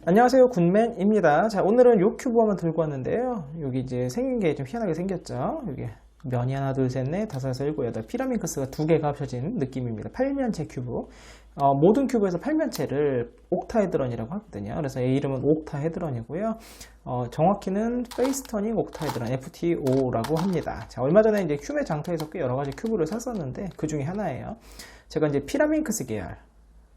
안녕하세요, 굿맨입니다. 자, 오늘은 요 큐브 한번 들고 왔는데요. 여기 이제 생긴 게 좀 희한하게 생겼죠. 여기 면이 하나, 둘, 셋, 넷, 다섯, 여섯, 일곱, 여덟, 피라민크스가 두 개가 합쳐진 느낌입니다. 8면체 큐브. 모든 큐브에서 8면체를 옥타헤드런이라고 하거든요. 그래서 이 이름은 옥타헤드런이고요. 정확히는 페이스터닝 옥타헤드런, FTO라고 합니다. 자, 얼마 전에 이제 큐베 장터에서 꽤 여러 가지 큐브를 샀었는데 그 중에 하나예요. 제가 이제 피라민크스 계열.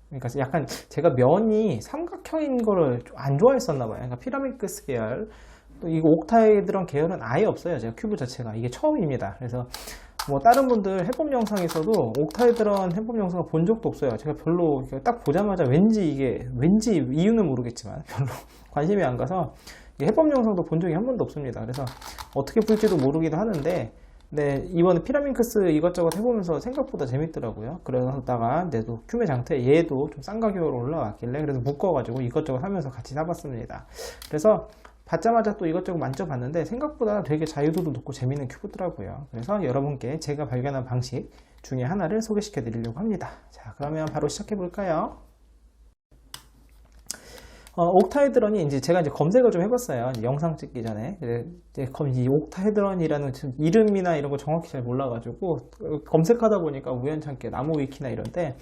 그러니까 약간 제가 면이 삼각형인 거를 안 좋아했었나 봐요. 그러니까 피라미드스 계열, 또 이거 옥타헤드런 계열은 아예 없어요. 제가 큐브 자체가 이게 처음입니다. 그래서 뭐 다른 분들 해법 영상에서도 옥타헤드런 해법 영상을 본 적도 없어요. 제가 별로 딱 보자마자 왠지 이유는 모르겠지만 별로 관심이 안 가서 해법 영상도 본 적이 한 번도 없습니다. 그래서 어떻게 풀지도 모르기도 하는데, 네, 이번에 피라민크스 이것저것 해보면서 생각보다 재밌더라고요. 그러다가 또 큐메 장터에 얘도 좀 싼 가격으로 올라왔길래 그래서 묶어가지고 이것저것 하면서 같이 사봤습니다. 그래서 받자마자 또 이것저것 만져봤는데 생각보다 되게 자유도도 높고 재밌는 큐브더라고요. 그래서 여러분께 제가 발견한 방식 중에 하나를 소개시켜 드리려고 합니다. 자, 그러면 바로 시작해 볼까요? 옥타헤드런이 이제 제가 이제 검색을 좀 해봤어요. 이제 영상 찍기 전에. 이제 이 옥타헤드런이라는 이름이나 이런 거 정확히 잘 몰라가지고 검색하다 보니까 우연찮게 나무 위키나 이런데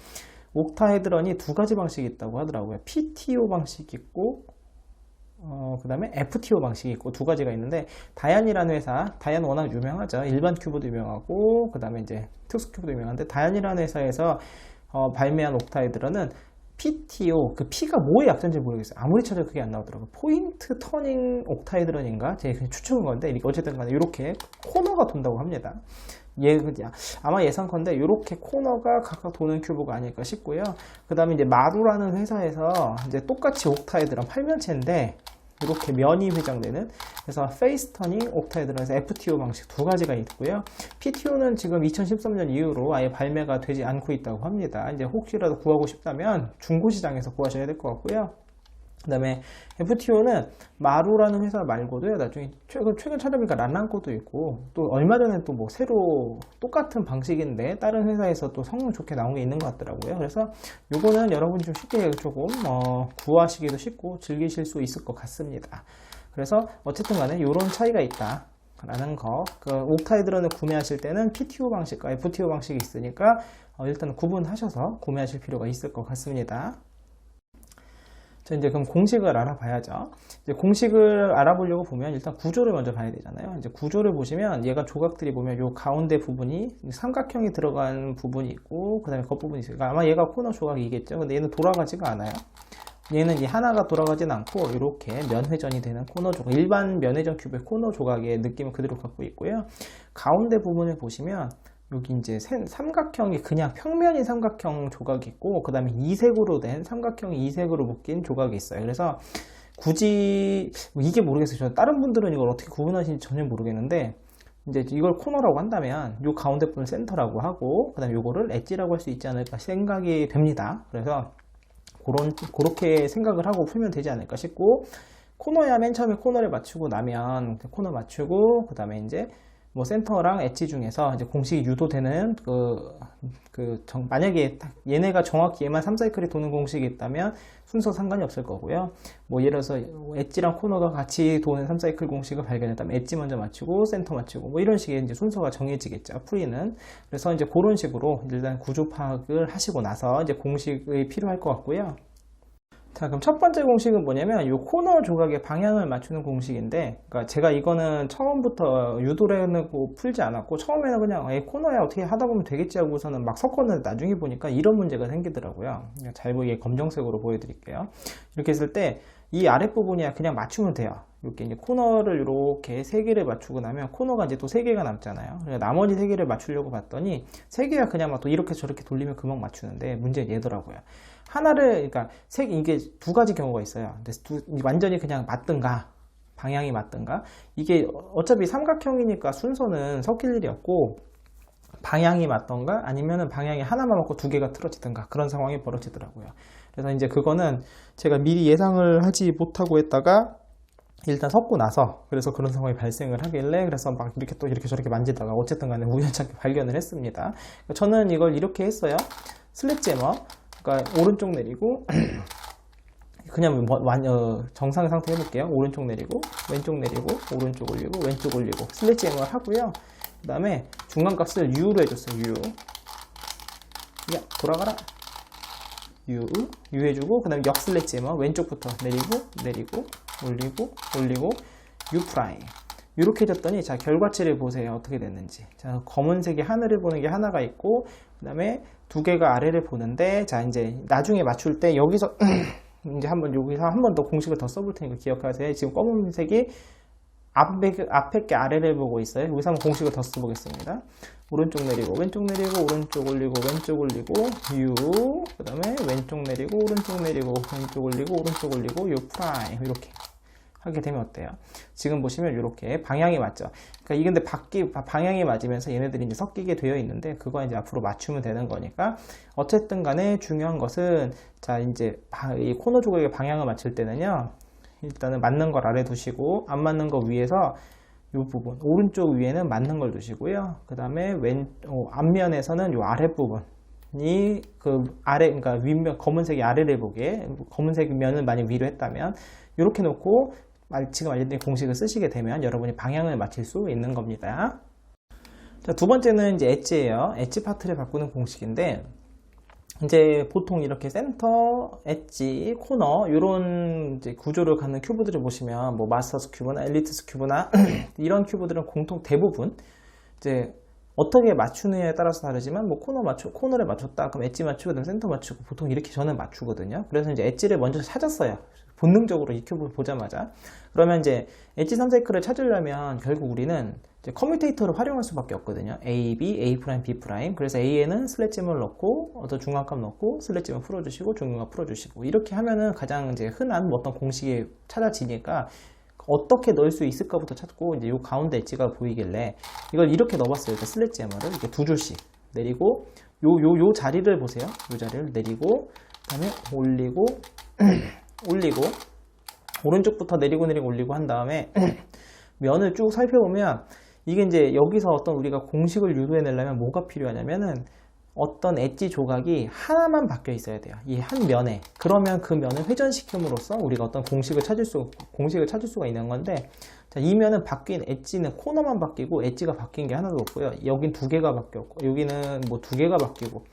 옥타헤드런이 두 가지 방식이 있다고 하더라고요. PTO 방식이 있고 그 다음에 FTO 방식이 있고 두 가지가 있는데, 다얀이라는 회사, 다얀 워낙 유명하죠. 일반 큐브도 유명하고 그 다음에 이제 특수 큐브도 유명한데, 다얀이라는 회사에서 발매한 옥타헤드런은 PTO, 그 P가 뭐의 약자인지 모르겠어요. 아무리 찾아도 그게 안 나오더라고요. 포인트 터닝 옥타헤드런인가? 제가 그냥 추측한 건데, 어쨌든 간에 이렇게 코너가 돈다고 합니다. 아마 예상컨대 이렇게 코너가 각각 도는 큐브가 아닐까 싶고요. 그 다음에 이제 마루라는 회사에서 이제 똑같이 옥타헤드런 8면체인데 이렇게 면이 회전되는, 그래서 페이스 터닝 옥타헤드런에서 FTO 방식 두 가지가 있고요. PTO는 지금 2013년 이후로 아예 발매가 되지 않고 있다고 합니다. 이제 혹시라도 구하고 싶다면 중고시장에서 구하셔야 될 것 같고요. 그 다음에 FTO는 마루라는 회사 말고도요, 나중에 최근 찾아보니까 란란코도 있고, 또 얼마 전에 또 뭐 새로 똑같은 방식인데 다른 회사에서 또 성능 좋게 나온 게 있는 것 같더라고요. 그래서 요거는 여러분이 좀 쉽게 조금 구하시기도 쉽고 즐기실 수 있을 것 같습니다. 그래서 어쨌든 간에 요런 차이가 있다 라는 거, 옥타헤드런을 구매하실 때는 PTO 방식과 FTO 방식이 있으니까 일단 구분하셔서 구매하실 필요가 있을 것 같습니다. 자, 이제 그럼 공식을 알아봐야죠. 이제 공식을 알아보려고 보면 일단 구조를 먼저 봐야 되잖아요. 이제 구조를 보시면 얘가 조각들이 보면 요 가운데 부분이 삼각형이 들어간 부분이 있고, 그 다음에 겉부분이 있어요. 그러니까 아마 얘가 코너 조각이겠죠. 근데 얘는 돌아가지가 않아요. 얘는 이 하나가 돌아가진 않고 이렇게 면회전이 되는 코너 조각, 일반 면회전 큐브의 코너 조각의 느낌을 그대로 갖고 있고요. 가운데 부분을 보시면 여기 이제 삼각형이 그냥 평면인 삼각형 조각이 있고, 그 다음에 이색으로 된 삼각형이 이색으로 묶인 조각이 있어요. 그래서 굳이 이게 모르겠어요. 저 다른 분들은 이걸 어떻게 구분하시는지 전혀 모르겠는데, 이제 이걸 코너라고 한다면 요 가운데 부분 센터라고 하고, 그 다음에 요거를 엣지라고 할 수 있지 않을까 생각이 됩니다. 그래서 그렇게 생각을 하고 풀면 되지 않을까 싶고, 코너야 맨 처음에 코너를 맞추고 나면 코너 맞추고, 그 다음에 이제 뭐 센터랑 엣지 중에서 이제 공식이 유도되는 만약에 얘네가 정확히 얘만 3사이클이 도는 공식이 있다면 순서 상관이 없을 거고요. 뭐 예를 들어서 엣지랑 코너가 같이 도는 3사이클 공식을 발견했다면 엣지 먼저 맞추고 센터 맞추고 뭐 이런 식의 이제 순서가 정해지겠죠. 풀이는. 그래서 이제 그런 식으로 일단 구조 파악을 하시고 나서 이제 공식이 필요할 것 같고요. 자, 그럼 첫 번째 공식은 뭐냐면 이 코너 조각의 방향을 맞추는 공식인데, 그러니까 제가 이거는 처음부터 유도를 해놓고 풀지 않았고, 처음에는 그냥 코너야 어떻게 하다 보면 되겠지 하고서는 막 섞었는데 나중에 보니까 이런 문제가 생기더라고요. 잘 보이게 검정색으로 보여드릴게요. 이렇게 했을 때 이 아랫부분이야 그냥 맞추면 돼요. 이렇게 이제 코너를 이렇게 3개를 맞추고 나면 코너가 이제 또 3개가 남잖아요. 그래서 나머지 3개를 맞추려고 봤더니 3개가 그냥 막 또 이렇게 저렇게 돌리면 금방 맞추는데 문제는 얘더라고요. 하나를, 그러니까 이게 두 가지 경우가 있어요. 완전히 그냥 맞든가 방향이 맞든가, 이게 어차피 삼각형이니까 순서는 섞일 일이 없고, 방향이 맞던가 아니면은 방향이 하나만 맞고 두 개가 틀어지든가 그런 상황이 벌어지더라고요. 그래서 이제 그거는 제가 미리 예상을 하지 못하고 했다가 일단 섞고 나서 그래서 그런 상황이 발생을 하길래 그래서 막 이렇게 또 이렇게 저렇게 만지다가 어쨌든 간에 우연찮게 발견을 했습니다. 저는 이걸 이렇게 했어요. 슬랩제머, 그러니까 오른쪽 내리고 그냥 정상 상태 해볼게요. 오른쪽 내리고 왼쪽 내리고 오른쪽 올리고 왼쪽 올리고 슬랩제머를 하고요. 그 다음에 중간값을 U로 해줬어요. U. 야 돌아가라. U 해주고 그 다음에 역슬랩제머 왼쪽부터 내리고 올리고 U 프라임 이렇게 해줬더니 자 결과치를 보세요. 어떻게 됐는지. 자 검은색이 하늘을 보는 게 하나가 있고 그 다음에 두 개가 아래를 보는데 자 이제 나중에 맞출 때 여기서 이제 여기서 한 번 더 공식을 더 써볼 테니까 기억하세요. 지금 검은색이 앞에 게 아래를 보고 있어요. 여기서 한번 공식을 더 써보겠습니다. 오른쪽 내리고 왼쪽 내리고 오른쪽 올리고 왼쪽 올리고 U 그 다음에 왼쪽 내리고 오른쪽 내리고 왼쪽 올리고 오른쪽 올리고 U 프라임 이렇게 하게 되면 어때요? 지금 보시면 이렇게 방향이 맞죠? 그러니까 이게 근데 방향이 맞으면서 얘네들이 이제 섞이게 되어 있는데 그거 이제 앞으로 맞추면 되는 거니까 어쨌든 간에 중요한 것은 자 이제 이 코너 조각의 방향을 맞출 때는요 일단은 맞는 걸 아래 두시고 안 맞는 거 위에서 이 부분 오른쪽 위에는 맞는 걸 두시고요. 그 다음에 앞면에서는 이 아랫부분이 그 아래 그러니까 윗면 검은색이 아래를 보게 검은색 면을 만약 위로 했다면 이렇게 놓고 지금 알려드린 공식을 쓰시게 되면 여러분이 방향을 맞출 수 있는 겁니다. 자, 두 번째는 이제 엣지예요. 엣지 파트를 바꾸는 공식인데 이제 보통 이렇게 센터, 엣지, 코너 이런 이제 구조를 갖는 큐브들을 보시면 뭐 마스터스 큐브나 엘리트스 큐브나 이런 큐브들은 대부분 이제 어떻게 맞추느냐에 따라서 다르지만 뭐 코너를 맞췄다 그럼 엣지 맞추고 그다음 센터 맞추고 보통 이렇게 저는 맞추거든요. 그래서 이제 엣지를 먼저 찾았어요. 본능적으로 이 큐브를 보자마자. 그러면 이제 엣지 3사이클을 찾으려면 결국 우리는 이제 커뮤테이터를 활용할 수밖에 없거든요. A, B, A', B'. 그래서 A에는 슬래짐을 넣고 어떤 중간값 넣고 슬래짐을 풀어주시고 중간값 풀어주시고 이렇게 하면은 가장 이제 흔한 어떤 공식이 찾아지니까 어떻게 넣을 수 있을까부터 찾고 이제 요 가운데 엣지가 보이길래 이걸 이렇게 넣어봤어요. 일단 슬래짐을 이렇게 두 줄씩 내리고 요 자리를 보세요. 요 자리를 내리고 그다음에 올리고 올리고 오른쪽부터 내리고 올리고 한 다음에 면을 쭉 살펴보면 이게 이제 여기서 어떤 우리가 공식을 유도해내려면 뭐가 필요하냐면은 어떤 엣지 조각이 하나만 바뀌어 있어야 돼요. 이 한 면에. 그러면 그 면을 회전시킴으로써 우리가 어떤 공식을 찾을 수가 있는 건데 자, 이 면은 바뀐 엣지는 코너만 바뀌고 엣지가 바뀐 게 하나도 없고요. 여긴 두 개가 바뀌었고 여기는 뭐 두 개가 바뀌고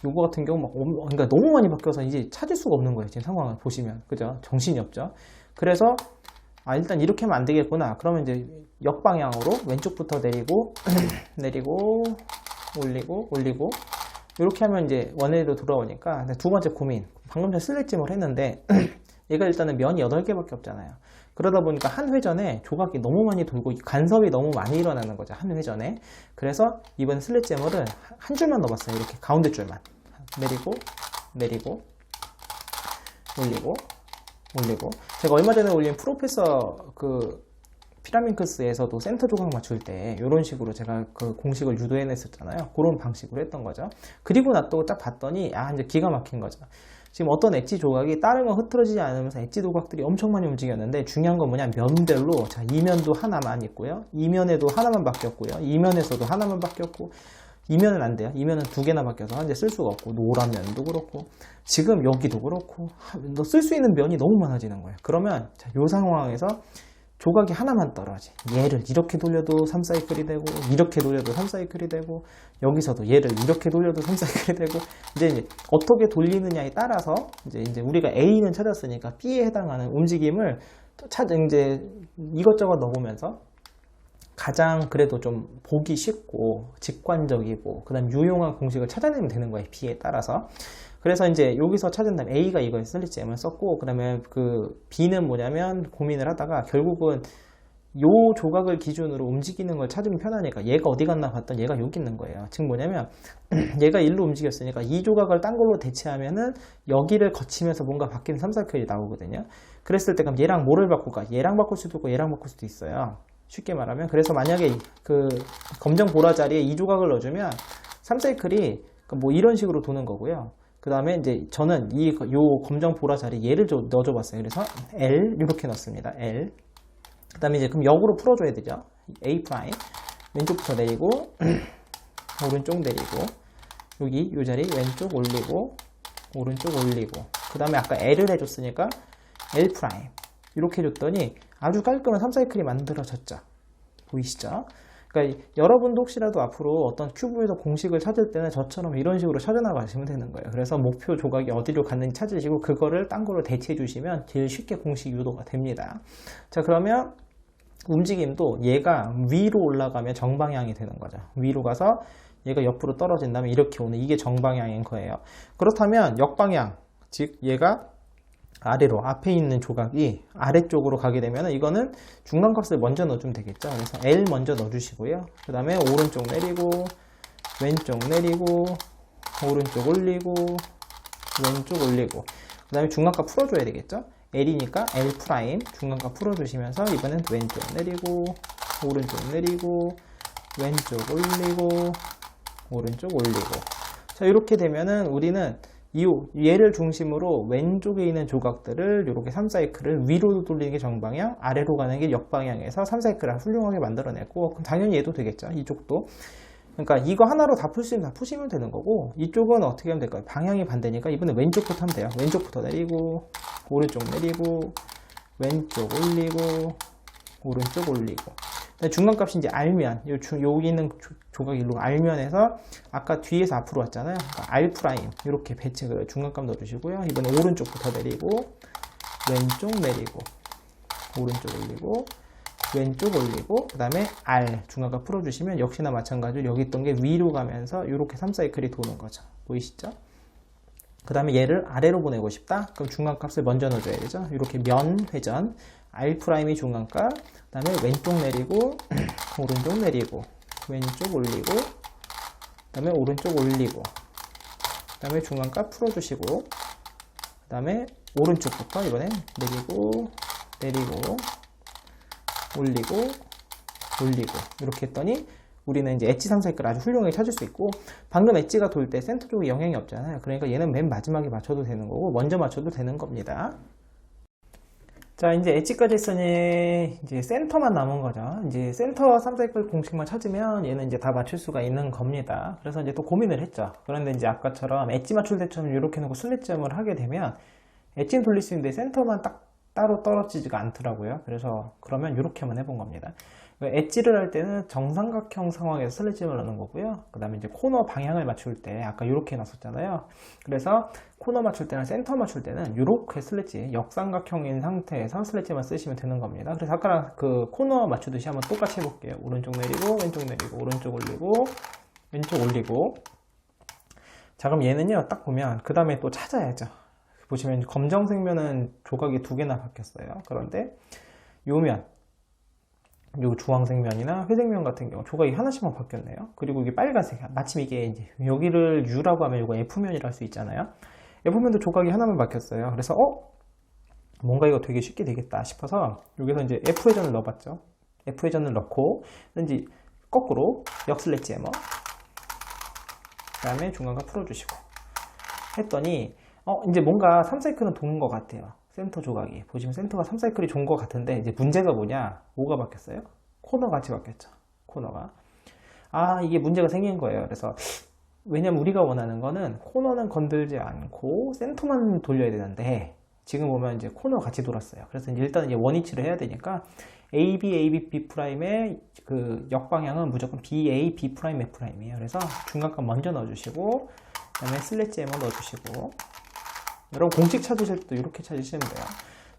요거 같은 경우 그러니까 너무 많이 바뀌어서 이제 찾을 수가 없는 거예요. 지금 상황을 보시면. 그죠? 정신이 없죠. 그래서 일단 이렇게 하면 안 되겠구나. 그러면 이제 역방향으로 왼쪽부터 내리고 올리고 이렇게 하면 이제 원래대로 돌아오니까 두 번째 고민. 방금 전에 슬래짐을 했는데 얘가 일단은 면이 8개밖에 없잖아요. 그러다 보니까 한 회전에 조각이 너무 많이 돌고 간섭이 너무 많이 일어나는 거죠. 한 회전에. 그래서 이번 슬래짐을 한 줄만 넣어봤어요. 이렇게 가운데 줄만. 내리고 올리고 제가 얼마 전에 올린 프로페서 그 피라민크스에서도 센터 조각 맞출 때 이런 식으로 제가 그 공식을 유도해냈었잖아요. 그런 방식으로 했던 거죠. 그리고 나 또 딱 봤더니 이제 기가 막힌 거죠. 지금 어떤 엣지 조각이 다른 건 흐트러지지 않으면서 엣지 조각들이 엄청 많이 움직였는데 중요한 건 뭐냐 면별로 자 이 면도 하나만 있고요. 이 면에도 하나만 바뀌었고요. 이 면에서도 하나만 바뀌었고 이 면은 안 돼요. 이 면은 두 개나 바뀌어서 현재 쓸 수가 없고 노란 면도 그렇고 지금 여기도 그렇고 너 쓸 수 있는 면이 너무 많아지는 거예요. 그러면 자, 이 상황에서 조각이 하나만 떨어지. 얘를 이렇게 돌려도 3사이클이 되고 이렇게 돌려도 3사이클이 되고 여기서도 얘를 이렇게 돌려도 3사이클이 되고 이제 어떻게 돌리느냐에 따라서 이제 우리가 A는 찾았으니까 B에 해당하는 움직임을 이제 이것저것 넣어보면서 가장 그래도 좀 보기 쉽고 직관적이고 그 다음 유용한 공식을 찾아내면 되는 거예요. B에 따라서. 그래서 이제 여기서 찾은 다음에 A가 이거에 슬리잼을 썼고 그 다음에 그 B는 뭐냐면 고민을 하다가 결국은 요 조각을 기준으로 움직이는 걸 찾으면 편하니까 얘가 어디 갔나 봤더니 얘가 여기 있는 거예요. 즉 뭐냐면 얘가 일로 움직였으니까 이 조각을 딴 걸로 대체하면은 여기를 거치면서 뭔가 바뀌는 3사이클이 나오거든요. 그랬을 때 그럼 얘랑 뭐를 바꿀까? 얘랑 바꿀 수도 있고 얘랑 바꿀 수도 있어요. 쉽게 말하면. 그래서 만약에 그 검정 보라 자리에 이 조각을 넣어주면 3사이클이 뭐 이런 식으로 도는 거고요. 그 다음에 이제 저는 요 검정 보라 자리에 얘를 넣어줘 봤어요. 그래서 L 이렇게 넣습니다. L 그 다음에 이제 그럼 역으로 풀어줘야 되죠. A 프라임 왼쪽부터 내리고 오른쪽 내리고 여기 이 자리 왼쪽 올리고 오른쪽 올리고 그 다음에 아까 L을 해줬으니까 L 프라임 이렇게 해줬더니 아주 깔끔한 3사이클이 만들어졌죠. 보이시죠? 그러니까 여러분도 혹시라도 앞으로 어떤 큐브에서 공식을 찾을 때는 저처럼 이런 식으로 찾아나가시면 되는 거예요. 그래서 목표 조각이 어디로 갔는지 찾으시고 그거를 딴 거로 대체해 주시면 제일 쉽게 공식 유도가 됩니다. 자, 그러면 움직임도 얘가 위로 올라가면 정방향이 되는 거죠. 위로 가서 얘가 옆으로 떨어진다면 이렇게 오는 이게 정방향인 거예요. 그렇다면 역방향, 즉 얘가 아래로 앞에 있는 조각이 아래쪽으로 가게 되면 이거는 중간값을 먼저 넣어주면 되겠죠. 그래서 L 먼저 넣어주시고요. 그 다음에 오른쪽 내리고 왼쪽 내리고 오른쪽 올리고 왼쪽 올리고 그 다음에 중간값 풀어줘야 되겠죠. L이니까 L 프라임 중간값 풀어주시면서 이번엔 왼쪽 내리고 오른쪽 내리고 왼쪽 올리고 오른쪽 올리고 자 이렇게 되면은 우리는 얘를 중심으로 왼쪽에 있는 조각들을 이렇게 3사이클을 위로 돌리는 게 정방향, 아래로 가는 게 역방향에서 3사이클을 훌륭하게 만들어냈고 그럼 당연히 얘도 되겠죠. 이쪽도. 그러니까 이거 하나로 다 풀 수 있으면 다 푸시면 되는 거고 이쪽은 어떻게 하면 될까요? 방향이 반대니까 이번에 왼쪽부터 하면 돼요. 왼쪽부터 내리고 오른쪽 내리고 왼쪽 올리고 오른쪽 올리고 중간값이 이제 알면 여기 있는 조각 일로 알면에서 아까 뒤에서 앞으로 왔잖아요. 그러니까 R 프라임 이렇게 배치를 중간값 넣어주시고요. 이번에 오른쪽부터 내리고 왼쪽 내리고 오른쪽 올리고 왼쪽 올리고 그 다음에 R 중간값 풀어주시면 역시나 마찬가지로 여기 있던 게 위로 가면서 이렇게 3사이클이 도는 거죠. 보이시죠? 그 다음에 얘를 아래로 보내고 싶다? 그럼 중간값을 먼저 넣어줘야 되죠. 이렇게 면 회전 R 프라임이 중간값 그 다음에 왼쪽 내리고 오른쪽 내리고 왼쪽 올리고 그 다음에 오른쪽 올리고 그 다음에 중간값 풀어주시고 그 다음에 오른쪽부터 이번엔 내리고 내리고 올리고 올리고 이렇게 했더니 우리는 이제 엣지 3사이클 아주 훌륭하게 찾을 수 있고 방금 엣지가 돌 때 센터 쪽에 영향이 없잖아요. 그러니까 얘는 맨 마지막에 맞춰도 되는 거고 먼저 맞춰도 되는 겁니다. 자 이제 엣지까지 했으니 이제 센터만 남은 거죠. 이제 센터 3사이클 공식만 찾으면 얘는 이제 다 맞출 수가 있는 겁니다. 그래서 이제 또 고민을 했죠. 그런데 이제 아까처럼 엣지 맞출 때처럼 이렇게 놓고 슬릿점을 하게 되면 엣지는 돌릴 수 있는데 센터만 딱 따로 떨어지지가 않더라고요. 그래서 그러면 이렇게 한번 해본 겁니다. 엣지를 할 때는 정삼각형 상황에서 슬릿점을 넣는 거고요. 그 다음에 이제 코너 방향을 맞출 때 아까 이렇게 놨었잖아요. 그래서 코너 맞출 때나 센터 맞출 때는 이렇게 슬릿지 역삼각형인 상태에서 슬릿점을 쓰시면 되는 겁니다. 그래서 아까랑 그 코너 맞추듯이 한번 똑같이 해볼게요. 오른쪽 내리고 왼쪽 내리고 오른쪽 올리고 왼쪽 올리고 자 그럼 얘는요 딱 보면 그 다음에 또 찾아야죠. 보시면 검정색 면은 조각이 두 개나 바뀌었어요. 그런데 요 면, 요 주황색 면이나 회색 면 같은 경우 조각이 하나씩만 바뀌었네요. 그리고 이게 빨간색, 마침 이게 이제 여기를 U라고 하면 이거 F면이라 할 수 있잖아요. F면도 조각이 하나만 바뀌었어요. 그래서 뭔가 이거 되게 쉽게 되겠다 싶어서 여기서 이제 F회전을 넣어봤죠. F회전을 넣고 이제 거꾸로 역슬랫지에머 그 다음에 중간값 풀어주시고 했더니 이제 뭔가 3사이클은 도는 것 같아요. 센터 조각이. 보시면 센터가 3사이클이 좋은 것 같은데, 이제 문제가 뭐냐? 뭐가 바뀌었어요? 코너 같이 바뀌었죠. 코너가. 이게 문제가 생긴 거예요. 그래서, 왜냐면 우리가 원하는 거는 코너는 건들지 않고 센터만 돌려야 되는데, 지금 보면 이제 코너 같이 돌았어요. 그래서 일단 이제 원위치를 해야 되니까, AB, AB, B 프라임의 그 역방향은 무조건 BA, B 프라임, F 프라임이에요. 그래서 중간값 먼저 넣어주시고, 그 다음에 슬래치 M을 넣어주시고, 여러분 공식 찾으실 때도 이렇게 찾으시면 돼요.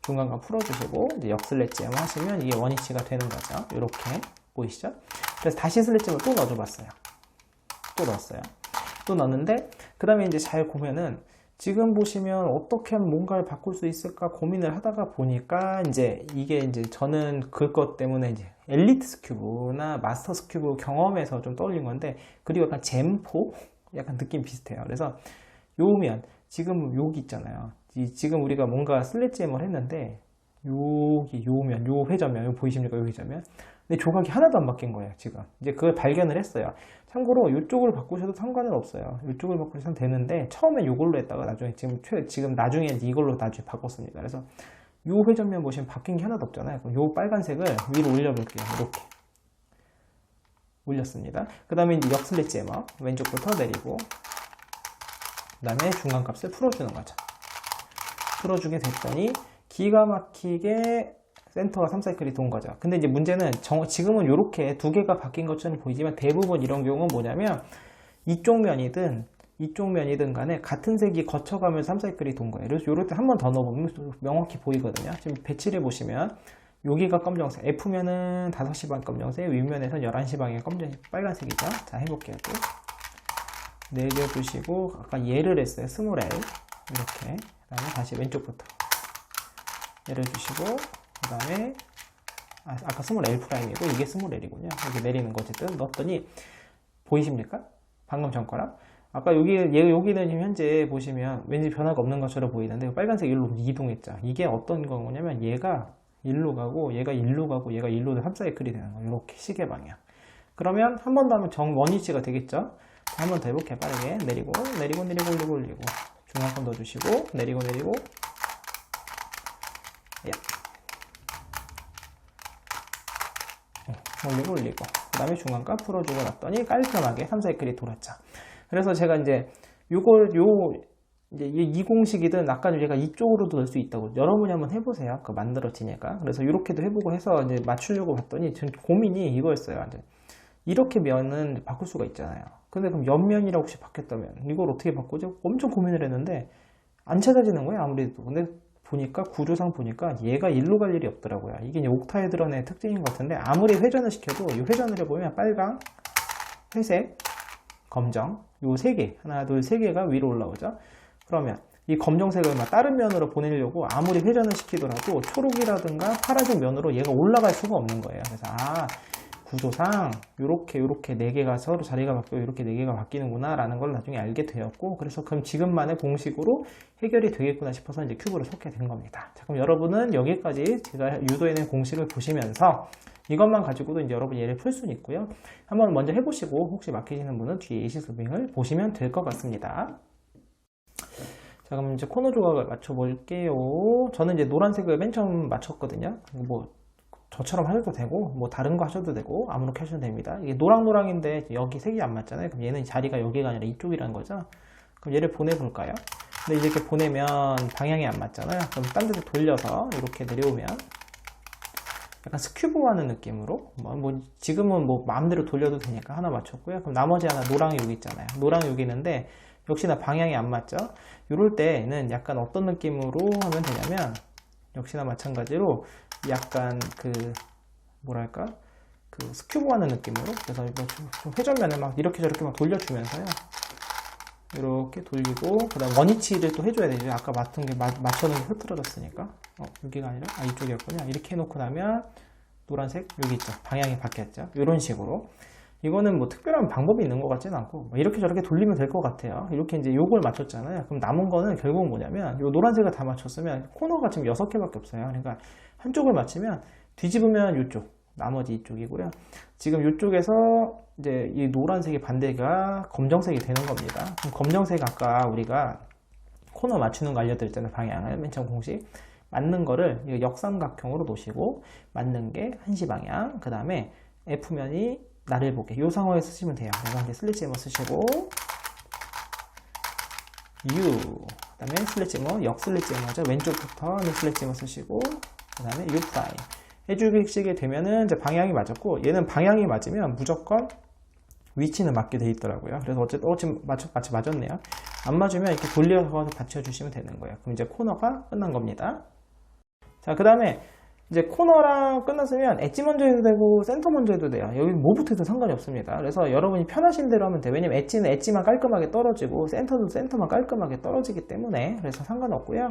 중간값 풀어주시고 이제 역슬래치 M 하시면 이게 원위치가 되는 거죠. 이렇게 보이시죠? 그래서 다시 슬래치 M을 또 넣어줘봤어요. 또 넣었어요. 또 넣었는데 그 다음에 이제 잘 보면은 지금 보시면 어떻게 하면 뭔가를 바꿀 수 있을까 고민을 하다가 보니까 이제 이게 이제 저는 그것 때문에 이제 엘리트 큐브나 마스터스 큐브 경험에서 좀 떠올린 건데 그리고 약간 젠포 약간 느낌 비슷해요. 그래서 요면 지금 여기 있잖아요. 지금 우리가 뭔가 슬래지엠을 했는데 여기 요면 요 회전면 요 보이십니까? 요 회전면 근데 조각이 하나도 안 바뀐 거예요. 지금 이제 그걸 발견을 했어요. 참고로 이쪽을 바꾸셔도 상관은 없어요. 이쪽을 바꾸셔도 되는데 처음에 이걸로 했다가 나중에 지금 나중에 이걸로 나중에 바꿨습니다. 그래서 요 회전면 보시면 바뀐 게 하나도 없잖아요. 그럼 요 빨간색을 위로 올려볼게요. 이렇게 올렸습니다. 그 다음에 이제 역슬릿 제머 왼쪽부터 내리고 그 다음에 중간값을 풀어주는 거죠. 풀어주게 됐더니 기가 막히게 센터가 3사이클이 돈 거죠. 근데 이제 문제는 지금은 이렇게 두 개가 바뀐 것처럼 보이지만 대부분 이런 경우는 뭐냐면 이쪽 면이든 간에 같은 색이 거쳐가면서 3사이클이 돈 거예요. 그래서 이럴 때 한 번 더 넣어보면 명확히 보이거든요. 지금 배치를 보시면 여기가 검정색, F면은 5시 반 검정색, 윗면에선 11시 방향 빨간색이죠. 자, 해볼게요. 또 내려두시고 아까 얘를 했어요. 스몰 L 이렇게. 그 다음에 다시 왼쪽부터 내려주시고 그 다음에 아까 스몰 L 프라임이고 이게 스몰 L이군요. 여기 내리는 거 어쨌든 넣었더니 보이십니까? 방금 전 거랑 아까 여기는 지금 현재 보시면 왠지 변화가 없는 것처럼 보이는데 빨간색 일로 이동했죠. 이게 어떤 거냐면 얘가 일로 가고 얘가 일로 가고 얘가 일로 3사이클이 되는 거예요. 이렇게 시계 방향. 그러면 한 번 더 하면 원위치가 되겠죠. 한 번 더 해볼게요. 빠르게 내리고 올리고 중앙권 넣어주시고 내리고 올리고 그 다음에 중간값 풀어주고 놨더니 깔끔하게 3사이클이 돌았죠. 그래서 제가 이제 이제 이 공식이든 아까 제가 이쪽으로도 넣을 수 있다고 여러분이 한번 해보세요. 그 만들어지니까. 그래서 이렇게도 해보고 해서 이제 맞추려고 봤더니 전 고민이 이거였어요. 완전. 이렇게 면은 바꿀 수가 있잖아요. 근데 그럼 옆면이라고 혹시 바뀌었다면 이걸 어떻게 바꾸지? 엄청 고민을 했는데 안 찾아지는 거예요. 아무래도. 근데 보니까 구조상 보니까 얘가 일로 갈 일이 없더라고요. 이게 이제 옥타헤드런의 특징인 것 같은데 아무리 회전을 시켜도 이 회전을 해보면 빨강, 회색, 검정 요 세 개 하나 둘 세 개가 위로 올라오죠. 그러면 이 검정색을 다른 면으로 보내려고 아무리 회전을 시키더라도 초록이라든가 파란색 면으로 얘가 올라갈 수가 없는 거예요. 그래서 구조상 요렇게 네 개가 서로 자리가 바뀌고 이렇게 네 개가 바뀌는구나 라는 걸 나중에 알게 되었고 그래서 그럼 지금만의 공식으로 해결이 되겠구나 싶어서 이제 큐브를 섞게 된 겁니다. 자, 그럼 여러분은 여기까지 제가 유도해낸 공식을 보시면서 이것만 가지고도 이제 여러분 얘를 풀 수는 있고요. 한번 먼저 해보시고 혹시 막히시는 분은 뒤에 예시설명을 보시면 될 것 같습니다. 자, 그럼 이제 코너 조각을 맞춰볼게요. 저는 이제 노란색을 맨 처음 맞췄거든요. 뭐 저처럼 하셔도 되고 뭐 다른 거 하셔도 되고 아무렇게 하셔도 됩니다. 이게 노랑노랑인데 여기 색이 안 맞잖아요. 그럼 얘는 자리가 여기가 아니라 이쪽이라는 거죠. 그럼 얘를 보내볼까요? 근데 이제 이렇게 보내면 방향이 안 맞잖아요. 그럼 딴 데서 돌려서 이렇게 내려오면 약간 스큐브 하는 느낌으로 뭐 지금은 뭐 마음대로 돌려도 되니까 하나 맞췄고요. 그럼 나머지 하나 노랑이 여기 있잖아요. 노랑이 여기 있는데 역시나 방향이 안 맞죠. 이럴 때는 약간 어떤 느낌으로 하면 되냐면 역시나 마찬가지로 약간 뭐랄까 스큐브 하는 느낌으로 그래서 좀 회전면을 막 이렇게 저렇게 막 돌려주면서요. 이렇게 돌리고 그 다음 원위치를 또 해줘야 되죠. 아까 맞춰놓은 게 흐트러졌으니까 여기가 아니라 이쪽이었군요. 이렇게 해놓고 나면 노란색 여기 있죠. 방향이 바뀌었죠. 이런 식으로 이거는 뭐 특별한 방법이 있는 것 같지는 않고 이렇게 저렇게 돌리면 될 것 같아요. 이렇게 이제 요걸 맞췄잖아요. 그럼 남은 거는 결국 뭐냐면 요 노란색을 다 맞췄으면 코너가 지금 6개밖에 없어요. 그러니까 한쪽을 맞추면 뒤집으면 이쪽 나머지 이쪽이고요. 지금 이쪽에서 이제 이 노란색의 반대가 검정색이 되는 겁니다. 그럼 검정색 아까 우리가 코너 맞추는 거 알려드렸잖아요. 방향을 맨 처음 공식 맞는 거를 역삼각형으로 놓으시고 맞는 게 1시 방향 그 다음에 F면이 나를 보게 이 상황에 쓰시면 돼요. 그래서 이제 슬릿 제머 쓰시고 U 그 다음에 슬릿 제머 역슬릿 제머죠. 왼쪽부터는 슬릿 제머 쓰시고 그 다음에 U 프라임 해주시게 되면은 이제 방향이 맞았고 얘는 방향이 맞으면 무조건 위치는 맞게 돼 있더라고요. 그래서 어쨌든 지금 마치 맞았네요. 안 맞으면 이렇게 돌려서 받쳐주시면 되는 거예요. 그럼 이제 코너가 끝난 겁니다. 자, 그 다음에 이제 코너랑 끝났으면 엣지 먼저 해도 되고 센터 먼저 해도 돼요. 여기 뭐부터 해도 상관이 없습니다. 그래서 여러분이 편하신 대로 하면 돼요. 왜냐면 엣지는 엣지만 깔끔하게 떨어지고 센터도 센터만 깔끔하게 떨어지기 때문에 그래서 상관없고요.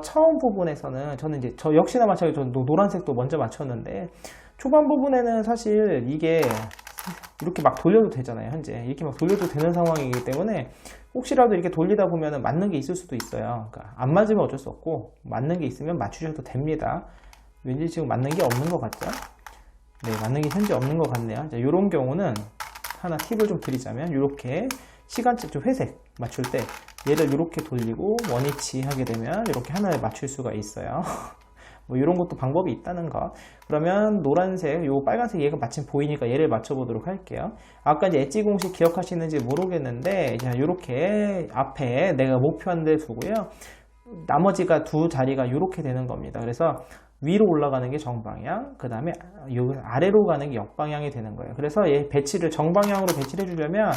처음 부분에서는 저는 이제 저 역시나 마찬가지로 노란색도 먼저 맞췄는데 초반 부분에는 사실 이게 이렇게 막 돌려도 되잖아요. 현재 이렇게 막 돌려도 되는 상황이기 때문에 혹시라도 이렇게 돌리다 보면 맞는 게 있을 수도 있어요. 그러니까 안 맞으면 어쩔 수 없고 맞는 게 있으면 맞추셔도 됩니다. 왠지 지금 맞는 게 없는 것 같죠? 네, 맞는 게 현재 없는 것 같네요. 자, 이런 경우는 하나 팁을 좀 드리자면 이렇게 시간적 좀 회색 맞출 때 얘를 이렇게 돌리고 원위치 하게 되면 이렇게 하나를 맞출 수가 있어요. 뭐 이런 것도 방법이 있다는 거. 그러면 노란색, 요 빨간색 얘가 마침 보이니까 얘를 맞춰보도록 할게요. 아까 이제 엣지 공식 기억하시는지 모르겠는데, 자, 요렇게 앞에 내가 목표한 데 두고요. 나머지가 두 자리가 이렇게 되는 겁니다. 그래서 위로 올라가는 게 정방향, 그 다음에 아래로 가는 게 역방향이 되는 거예요. 그래서 얘 배치를 정방향으로 배치를 해주려면,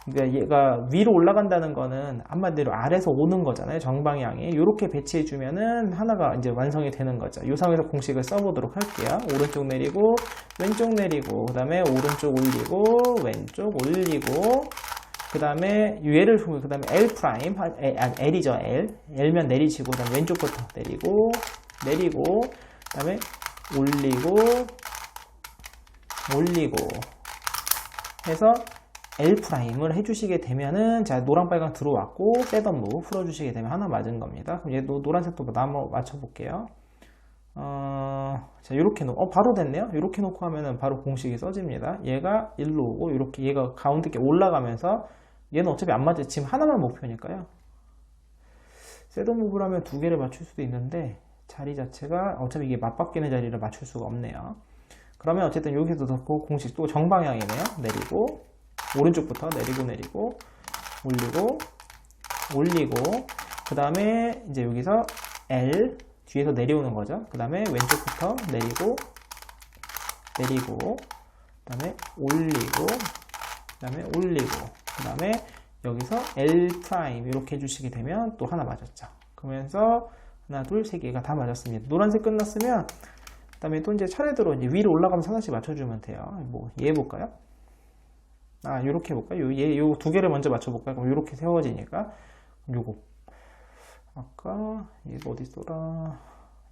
그러니까 얘가 위로 올라간다는 거는 한마디로 아래에서 오는 거잖아요. 정방향이. 이렇게 배치해 주면은 하나가 이제 완성이 되는 거죠. 이 상황에서 공식을 써보도록 할게요. 오른쪽 내리고, 왼쪽 내리고, 그 다음에 오른쪽 올리고, 왼쪽 올리고, 그 다음에 얘를 그 다음에 L 프라임, L이죠. L면 내리시고, 그 다음에 왼쪽부터 내리고, 그 다음에 올리고 해서 L 프라임을 해주시게 되면은, 자, 노랑 빨강 들어왔고 셋업무 풀어주시게 되면 하나 맞은 겁니다. 그럼 얘도 노란색도 한번 맞춰볼게요. 자, 이렇게 놓고 바로 됐네요. 이렇게 놓고 하면은 바로 공식이 써집니다. 얘가 일로 오고, 이렇게 얘가 가운데 게 올라가면서, 얘는 어차피 안 맞아요. 지금 하나만 목표니까요. 셋업무를 하면 두 개를 맞출 수도 있는데, 자리 자체가 어차피 이게 맞바뀌는 자리를 맞출 수가 없네요. 그러면 어쨌든 여기서 넣고 공식 또 정방향이네요. 내리고, 오른쪽부터 내리고 올리고, 그 다음에 이제 여기서 L 뒤에서 내려오는 거죠. 그 다음에 왼쪽부터 내리고, 그 다음에 올리고, 그 다음에 여기서 L 프라임 이렇게 해주시게 되면 또 하나 맞았죠. 그러면서 하나, 둘, 세 개가 다 맞았습니다. 노란색 끝났으면, 그 다음에 또 이제 차례대로 이제 위로 올라가면서 하나씩 맞춰주면 돼요. 뭐, 얘 해볼까요? 요렇게 해볼까요? 요 두 개를 먼저 맞춰볼까요? 그럼 요렇게 세워지니까. 요거. 아까, 얘가 어딨더라?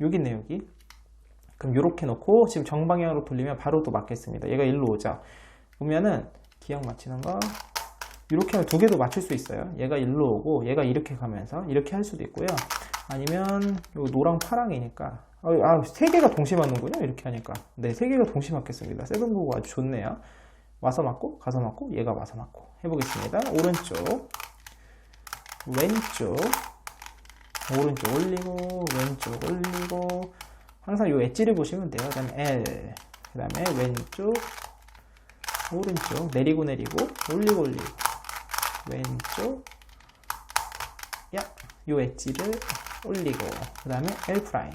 여기 있네, 여기. 그럼 요렇게 놓고, 지금 정방향으로 돌리면 바로 또 맞겠습니다. 얘가 일로 오죠. 보면은, 기억 맞추는 거, 이렇게 하면 두 개도 맞출 수 있어요. 얘가 일로 오고, 얘가 이렇게 가면서, 이렇게 할 수도 있고요. 아니면, 요 노랑 파랑이니까, 세 개가 동시에 맞는군요. 이렇게 하니까. 네, 세 개가 동시에 맞겠습니다. 세븐보고 아주 좋네요. 와서 맞고, 가서 맞고, 얘가 와서 맞고. 해보겠습니다. 오른쪽, 왼쪽, 오른쪽 올리고, 왼쪽 올리고, 항상 요 엣지를 보시면 돼요. 그 다음에 L, 그 다음에 왼쪽, 오른쪽, 내리고, 올리고, 왼쪽, 요 엣지를 올리고, 그 다음에 L 프라임.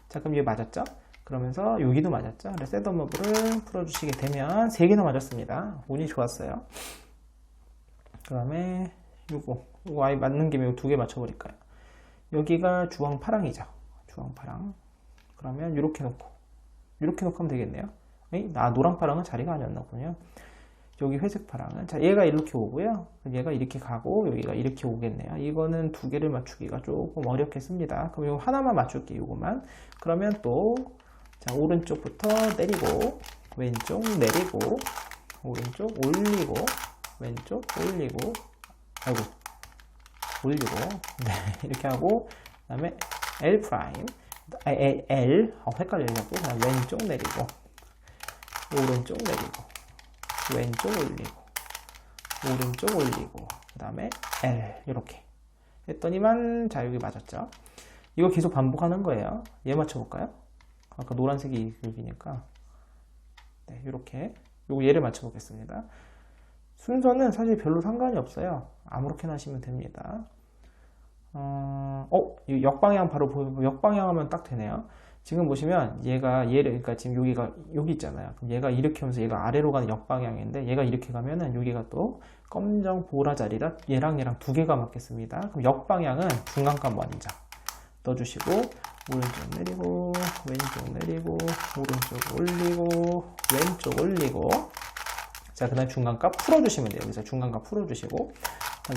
자, 그럼 얘 맞았죠? 그러면서 여기도 맞았죠? 셋업무브를 풀어주시게 되면 3개나 맞았습니다. 운이 좋았어요. 그 다음에 요거 아예 맞는 김에 2개 맞춰버릴까요? 여기가 주황 파랑이죠. 주황 파랑. 그러면 이렇게 놓고 하면 되겠네요. 노랑 파랑은 자리가 아니었나 보네요. 여기 회색 파랑은, 자, 얘가 이렇게 오고요. 얘가 이렇게 가고 여기가 이렇게 오겠네요. 이거는 두 개를 맞추기가 조금 어렵겠습니다. 그럼 이거 하나만 맞출게요. 이거만. 그러면 또, 자, 오른쪽부터 내리고, 왼쪽 내리고, 오른쪽 올리고, 왼쪽 올리고, 올리고, 네, 이렇게 하고, 그 다음에 L 프라임, L, 헷갈리려고, 그다음 왼쪽 내리고, 오른쪽 내리고, 왼쪽 올리고, 오른쪽 올리고, 그 다음에 L, 이렇게 했더니만, 자, 여기 맞았죠? 이거 계속 반복하는 거예요. 얘 맞춰볼까요? 아까 노란색이 여기니까. 네, 이렇게. 요거 얘를 맞춰보겠습니다. 순서는 사실 별로 상관이 없어요. 아무렇게나 하시면 됩니다. 이 역방향 바로 보이고, 역방향 하면 딱 되네요. 지금 보시면 그러니까 지금 여기 있잖아요. 그럼 얘가 이렇게 하면서 얘가 아래로 가는 역방향인데, 얘가 이렇게 가면은 여기가 또 검정 보라 자리라 얘랑 두 개가 맞겠습니다. 그럼 역방향은 중간값 먼저 넣어주시고, 오른쪽 내리고, 왼쪽 내리고, 오른쪽 올리고, 왼쪽 올리고, 자, 그 다음에 중간값 풀어주시면 돼요. 여기서 중간값 풀어주시고,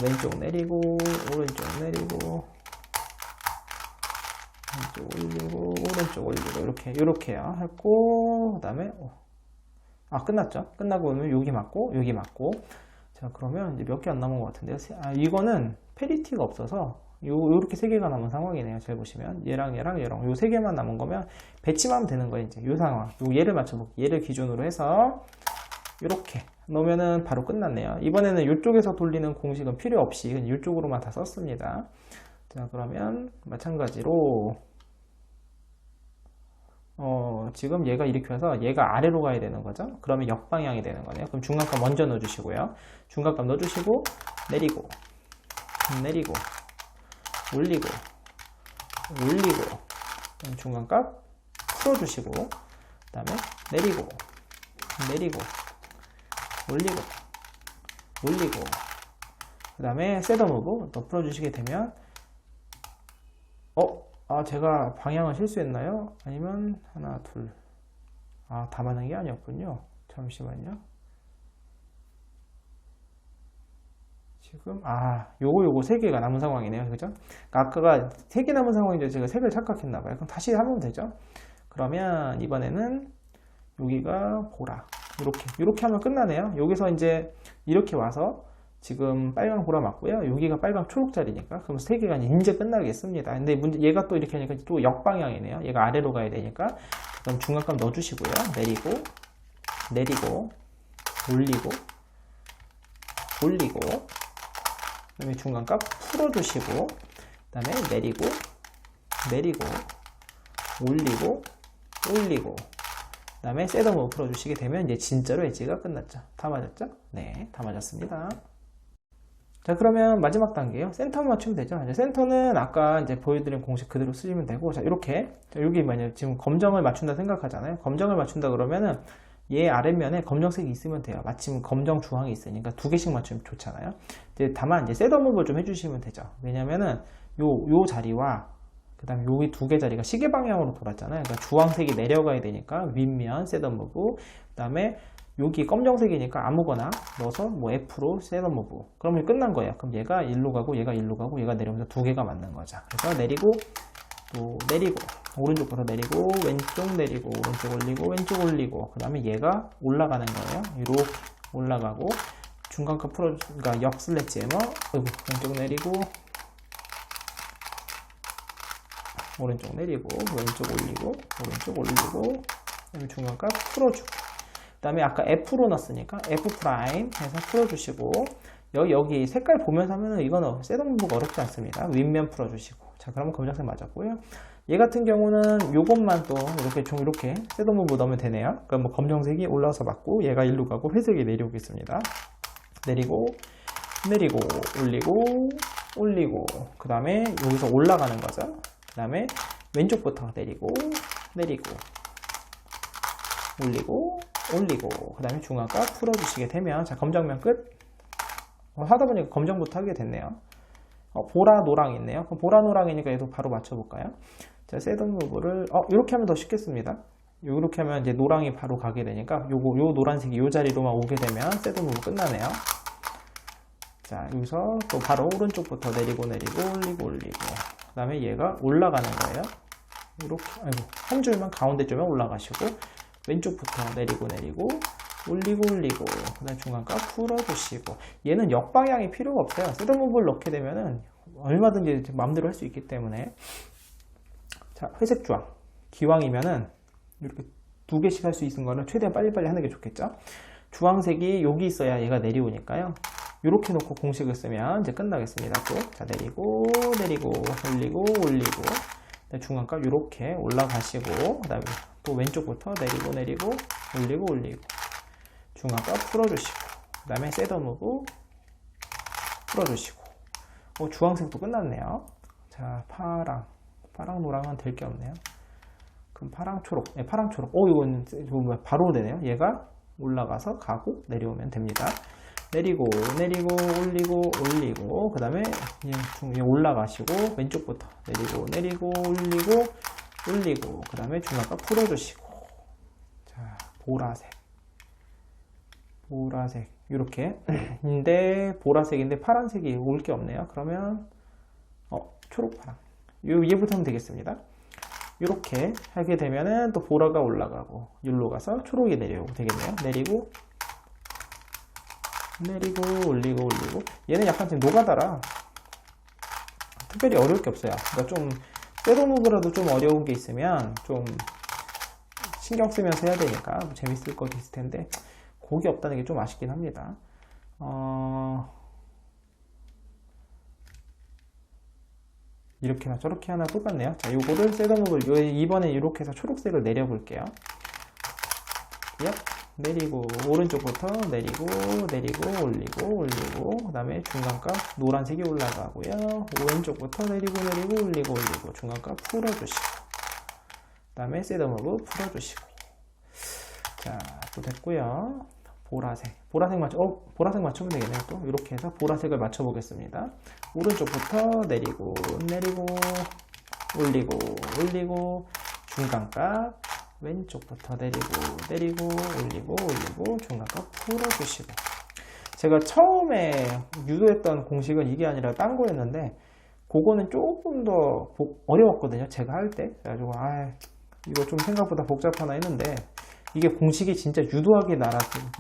왼쪽 내리고, 오른쪽 내리고, 왼쪽 올리고, 오른쪽 올리고, 이렇게요. 했고, 그 다음에, 끝났죠? 끝나고 오면 여기 맞고, 여기 맞고. 자, 그러면 이제 몇 개 안 남은 것 같은데요. 이거는 페리티가 없어서, 요렇게 3개가 남은 상황이네요. 잘 보시면. 얘랑 요 3개만 남은 거면, 배치만 하면 되는 거예요. 이제 요 상황. 얘를 맞춰볼게요. 얘를 기준으로 해서, 이렇게 넣으면은 바로 끝났네요. 이번에는 이쪽에서 돌리는 공식은 필요 없이 이쪽으로만 다 썼습니다. 자, 그러면 마찬가지로 지금 얘가 이렇게 와서 얘가 아래로 가야 되는 거죠. 그러면 역방향이 되는 거네요. 그럼 중간값 먼저 넣어주시고요. 중간값 넣어주시고 내리고 내리고 올리고 올리고 중간값 풀어주시고 그 다음에 내리고 내리고 올리고 올리고 그 다음에 셋업 무브 더 풀어주시게 되면 제가 방향을 실수했나요? 아니면 하나 둘 다 맞는 게 아니었군요. 잠시만요. 지금 요거 3개가 남은 상황이네요. 그죠? 아까가 3개 남은 상황인데 제가 3개를 착각했나봐요. 그럼 다시 하면 되죠. 그러면 이번에는 여기가 보라 이렇게 하면 끝나네요. 여기서 이제 이렇게 와서 지금 빨강 보라 맞고요. 여기가 빨강 초록자리니까 그럼 3개가 이제 끝나겠습니다. 근데 얘가 또 이렇게 하니까 또 역방향이네요. 얘가 아래로 가야 되니까 그럼 중간값 넣어주시고요. 내리고 내리고 올리고 올리고 그 다음에 중간값 풀어주시고 그 다음에 내리고 내리고 올리고 올리고 그 다음에 셋업 무브 풀어주시게 되면 이제 진짜로 엣지가 끝났죠. 다 맞았죠? 네, 다 맞았습니다. 자, 그러면 마지막 단계요. 센터 맞추면 되죠. 이제 센터는 아까 이제 보여드린 공식 그대로 쓰시면 되고, 자, 이렇게. 여기 만약 지금 검정을 맞춘다 생각하잖아요. 검정을 맞춘다 그러면은 얘 아랫면에 검정색이 있으면 돼요. 마침 검정 주황이 있으니까 2개씩 맞추면 좋잖아요. 이제 다만 이제 셋업 무브 좀 해주시면 되죠. 왜냐면은 요 자리와 그 다음에 여기 2개 자리가 시계 방향으로 돌았잖아요. 그러니까 주황색이 내려가야 되니까 윗면 셋업 무브, 그 다음에 여기 검정색이니까 아무거나 넣어서 뭐 F로 셋업 무브. 그러면 끝난 거예요. 그럼 얘가 일로 가고 얘가 일로 가고 얘가 내려오면서 2개가 맞는 거죠. 그래서 내리고 또 내리고 오른쪽부터 내리고 왼쪽 내리고 오른쪽 올리고 왼쪽 올리고 그 다음에 얘가 올라가는 거예요. 이렇게 올라가고 중간값 풀어 그러니까 역 슬래지 에머 왼쪽 내리고 오른쪽 내리고 왼쪽 올리고 오른쪽 올리고 그다음에 중간값 풀어주고 그 다음에 아까 F로 넣었으니까 F 프라임 해서 풀어주시고 여기 색깔 보면서 하면은 이거는 셋업 무브가 어렵지 않습니다. 윗면 풀어주시고 자 그러면 검정색 맞았고요. 얘 같은 경우는 요것만 또 이렇게 셋업 무브 넣으면 되네요. 그럼 뭐 검정색이 올라와서 맞고 얘가 일로 가고 회색이 내려오겠습니다. 내리고 내리고 올리고 올리고 그 다음에 여기서 올라가는 거죠. 그 다음에 왼쪽부터 내리고 내리고 올리고 올리고 그 다음에 중간값 풀어주시게 되면 자 검정면 끝. 하다 보니까 검정부터 하게 됐네요. 보라 노랑 있네요. 그럼 보라 노랑이니까 얘도 바로 맞춰볼까요? 자 셋업 무브를 이렇게 하면 더 쉽겠습니다. 이렇게 하면 이제 노랑이 바로 가게 되니까 요 노란색이 요 자리로만 오게 되면 셋업 무브 끝나네요. 자 여기서 또 바로 오른쪽부터 내리고 내리고 올리고 올리고 그 다음에 얘가 올라가는 거예요. 이렇게 한 줄만 가운데 줄만 올라가시고 왼쪽부터 내리고 내리고 올리고 올리고 그 다음에 중간값 풀어주시고 얘는 역방향이 필요가 없어요. 셋업 무브를 넣게 되면은 얼마든지 마음대로 할 수 있기 때문에 자 회색 주황 기왕이면은 이렇게 2개씩 할 수 있는 거는 최대한 빨리빨리 하는 게 좋겠죠. 주황색이 여기 있어야 얘가 내려오니까요. 이렇게 놓고 공식을 쓰면 이제 끝나겠습니다. 또 자 내리고 내리고 올리고 올리고 중간값 이렇게 올라가시고 그 다음에 또 왼쪽부터 내리고 내리고 올리고 올리고 중간값 풀어주시고 그 다음에 셋업 무브 풀어주시고 주황색도 끝났네요. 자 파랑 노랑은 될 게 없네요. 그럼 파랑 초록 파랑 초록 이건 바로 되네요. 얘가 올라가서 가고 내려오면 됩니다. 내리고 내리고 올리고 올리고 그 다음에 올라가시고 왼쪽부터 내리고 내리고 올리고 올리고 그 다음에 중간값 풀어주시고 자 보라색 이렇게 인데 보라색인데 파란색이 올 게 없네요. 그러면 초록파랑 얘부터 하면 되겠습니다. 이렇게 하게 되면은 또 보라가 올라가고 여기로 가서 초록이 내려오고 되겠네요. 내리고 올리고 올리고 얘는 약간 지금 노가다라 특별히 어려울 게 없어요. 그러니까 좀 셋업 무브라도 좀 어려운 게 있으면 좀 신경 쓰면서 해야 되니까 재밌을 거 있을 텐데 그게 없다는 게 좀 아쉽긴 합니다. 이렇게나 저렇게 하나 똑같네요. 자, 요거를 셋업을 이번엔 이렇게 해서 초록색을 내려볼게요. 얍. 내리고 오른쪽부터 내리고 올리고 그 다음에 중간값 노란색이 올라가고요. 왼쪽부터 내리고 올리고 중간값 풀어주시고 그 다음에 셋업을 풀어주시고 자, 또 됐고요. 보라색 맞춰보면 되겠네요. 또 이렇게 해서 보라색을 맞춰보겠습니다. 오른쪽부터 내리고 올리고 중간값 왼쪽부터 내리고 올리고 중간값 풀어주시고 제가 처음에 유도했던 공식은 이게 아니라 딴 거였는데 그거는 조금 더 어려웠거든요. 제가 할 때. 그래가지고 이거 좀 생각보다 복잡하나 했는데 이게 공식이 진짜 유도하기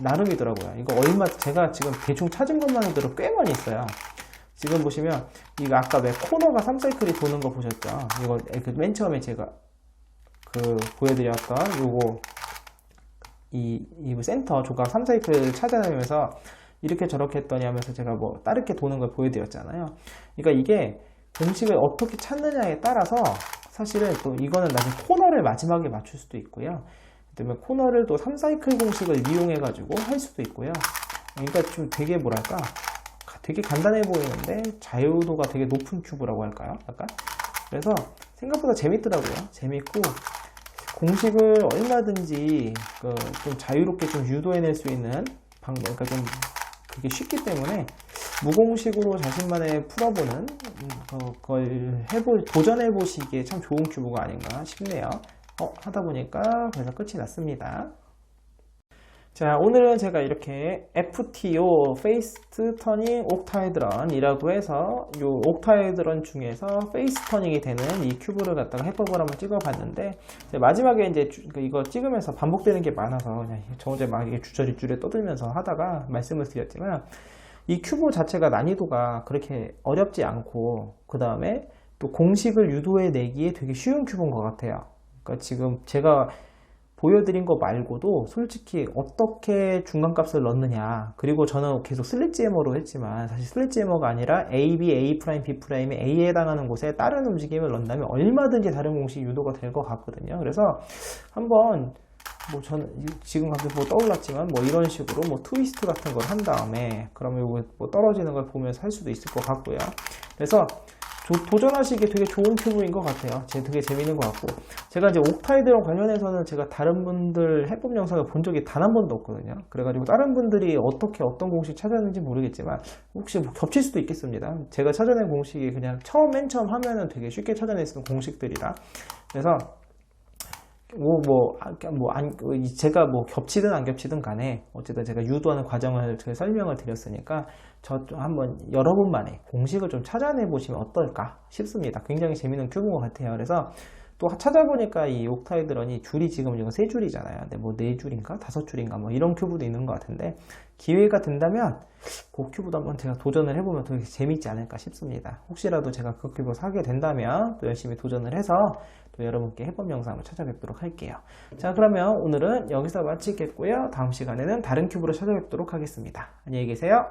나름이더라고요. 이거 제가 지금 대충 찾은 것만 해도 꽤 많이 있어요. 지금 보시면 이거 아까 왜 코너가 3사이클이 도는 거 보셨죠? 이거 맨 처음에 제가 보여드렸던 요거 이 센터 조각 3사이클 찾아내면서 이렇게 저렇게 했더니 하면서 제가 뭐 다르게 도는 걸 보여드렸잖아요. 그러니까 이게 공식을 어떻게 찾느냐에 따라서 사실은 또 이거는 나중에 코너를 마지막에 맞출 수도 있고요. 그다음에 코너를 또 3사이클 공식을 이용해 가지고 할 수도 있고요. 그러니까 좀 되게 뭐랄까 되게 간단해 보이는데 자유도가 되게 높은 큐브라고 할까요? 약간 그래서 생각보다 재밌더라고요. 재밌고 공식을 얼마든지 좀 자유롭게 좀 유도해낼 수 있는 방법, 그러니까 좀 그게 쉽기 때문에 무공식으로 자신만의 풀어보는 걸 도전해 보시기에 참 좋은 큐브가 아닌가 싶네요. 하다 보니까 그래서 끝이 났습니다. 자, 오늘은 제가 이렇게 FTO 페이스 터닝 옥타헤드런이라고 해서 이 옥타헤드런 중에서 페이스 터닝이 되는 이 큐브를 갖다가 해법을 한번 찍어봤는데 마지막에 이제 이거 찍으면서 반복되는 게 많아서 그냥 저 혼자 막 이게 주저리줄에 떠들면서 하다가 말씀을 드렸지만 이 큐브 자체가 난이도가 그렇게 어렵지 않고 그 다음에 또 공식을 유도해 내기에 되게 쉬운 큐브인 것 같아요. 그러니까 지금 제가 보여드린 거 말고도 솔직히 어떻게 중간값을 넣느냐, 그리고 저는 계속 슬릿지에머로 했지만 사실 슬릿지에머가 아니라 A, B, A', B', A에 해당하는 곳에 다른 움직임을 넣는다면 얼마든지 다른 공식이 유도가 될 것 같거든요. 그래서 한번 뭐 저는 지금 갑자기 뭐 떠올랐지만 뭐 이런 식으로 뭐 트위스트 같은 걸 한 다음에 그러면 이거 뭐 떨어지는 걸 보면서 할 수도 있을 것 같고요. 그래서 도전하시기에 되게 좋은 큐브인 것 같아요. 되게 재밌는 것 같고 제가 이제 옥타헤드랑 관련해서는 제가 다른 분들 해법 영상을 본 적이 단 한 번도 없거든요. 그래가지고 다른 분들이 어떤 공식 찾았는지 모르겠지만 혹시 뭐 겹칠 수도 있겠습니다. 제가 찾아낸 공식이 그냥 맨 처음 하면은 되게 쉽게 찾아낼 수 있는 공식들이라 그래서 제가 뭐 겹치든 안 겹치든 간에 어쨌든 제가 유도하는 과정을 제가 설명을 드렸으니까 저 한번 여러분만의 공식을 좀 찾아내 보시면 어떨까 싶습니다. 굉장히 재밌는 큐브인 것 같아요. 그래서 또 찾아보니까 이 옥타헤드런이 줄이 지금 이거 3줄이잖아요. 근데 뭐 4줄인가 5줄인가 뭐 이런 큐브도 있는 것 같은데 기회가 된다면 그 큐브도 한번 제가 도전을 해보면 되게 재밌지 않을까 싶습니다. 혹시라도 제가 그 큐브 사게 된다면 또 열심히 도전을 해서 또 여러분께 해법 영상으로 찾아뵙도록 할게요. 자, 그러면 오늘은 여기서 마치겠고요. 다음 시간에는 다른 큐브로 찾아뵙도록 하겠습니다. 안녕히 계세요.